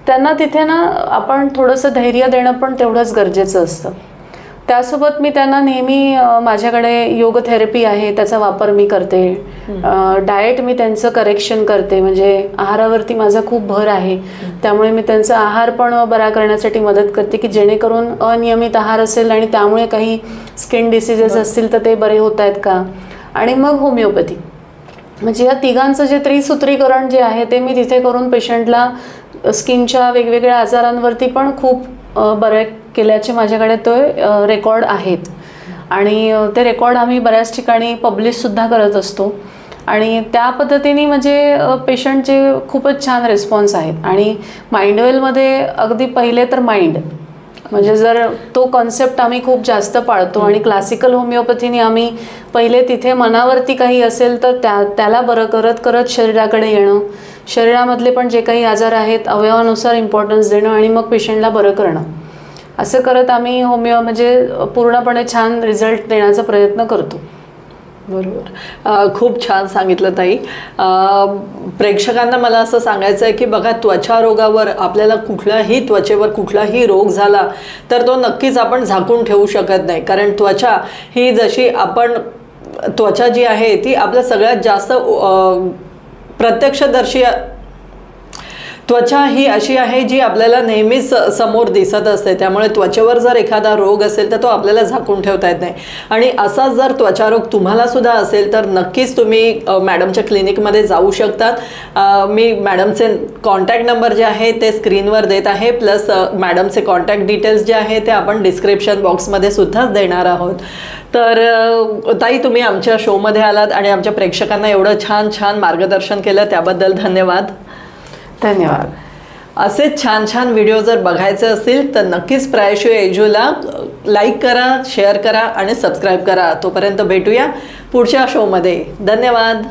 त्यांना तिथे ना आपण थोडंसं धैर्य देणं पण तेवढंच गरजेचं असतं. त्यासोबत मी त्यांना नेहमी माझ्याकडे योग थेरपी आहे त्याचा वापर मी करते. डाएट मी त्यांचं करेक्शन करते, म्हणजे आहारावरती माझा खूप भर आहे, त्यामुळे मी त्यांचा आहार पण बरा करण्यासाठी मदत करते की जेणेकरून अनियमित आहार असेल आणि त्यामुळे काही स्किन डिसीजेस असतील तर ते बरे होत आहेत का. आणि मग होमिओपॅथी, म्हणजे या तिघांचं जे त्रिसूत्रीकरण जे आहे ते मी तिथे करून पेशंटला स्किनच्या वेगवेगळ्या आजारांवरती पण खूप बरे केल्याचे माझ्याकडे तो रेकॉर्ड आहेत. आणि ते रेकॉर्ड आम्ही बऱ्याच ठिकाणी पब्लिशसुद्धा करत असतो आणि त्या पद्धतीने म्हणजे पेशंटचे खूपच छान रिस्पॉन्स आहेत. आणि माइंडवेलमध्ये अगदी पहिले तर माइंड, म्हणजे जर तो कॉन्सेप्ट आम्ही खूप जास्त पाळतो आणि क्लासिकल होमिओपॅथीने आम्ही पहिले तिथे मनावरती काही असेल तर त्याला बरं करत करत शरीराकडे येणं, शरीरामधले पण जे काही आजार आहेत अवयवानुसार इम्पॉर्टन्स देणं आणि मग पेशंटला बरं करणं, असं करत आम्ही होमिओ म्हणजे पूर्णपणे छान रिझल्ट देण्याचा प्रयत्न करतो. बरोबर. खूप छान सांगितलं ताई. प्रेक्षकांना मला असं सांगायचं आहे की बघा, त्वचा रोगावर आपल्याला कुठलाही त्वचेवर कुठलाही रोग झाला तर तो नक्कीच आपण झाकून ठेवू शकत नाही, कारण त्वचा ही जशी आपण त्वचा जी आहे ती आपल्या सगळ्यात जास्त प्रत्यक्षदर्शी त्वचा ही अशी आहे जी आपल्याला नेहमीच समोर दिसत असते. त्यामुळे त्वचेवर जर एखादा रोग असेल तर तो आपल्याला झाकून ठेवता येत नाही. आणि असा जर त्वचा रोग तुम्हाला सुद्धा असेल तर नक्कीच तुम्ही मॅडमच्या क्लिनिकमध्ये जाऊ शकतात. मी मॅडमचे कॉन्टॅक्ट नंबर जे आहे ते स्क्रीनवर देत आहे, प्लस मॅडमचे कॉन्टॅक्ट डिटेल्स जे आहे ते आपण डिस्क्रिप्शन बॉक्समध्ये सुद्धाच देणार आहोत. तर ताई, तुम्ही आमच्या शोमध्ये आलात आणि आमच्या प्रेक्षकांना एवढं छान छान मार्गदर्शन केलं त्याबद्दल धन्यवाद. धन्यवाद. असेच छान छान व्हिडिओ जर बघायचे असतील तर नक्कीच प्रायशो एजूला लाईक करा, शेअर करा आणि सबस्क्राईब करा. तोपर्यंत भेटूया पुढच्या शोमध्ये. धन्यवाद.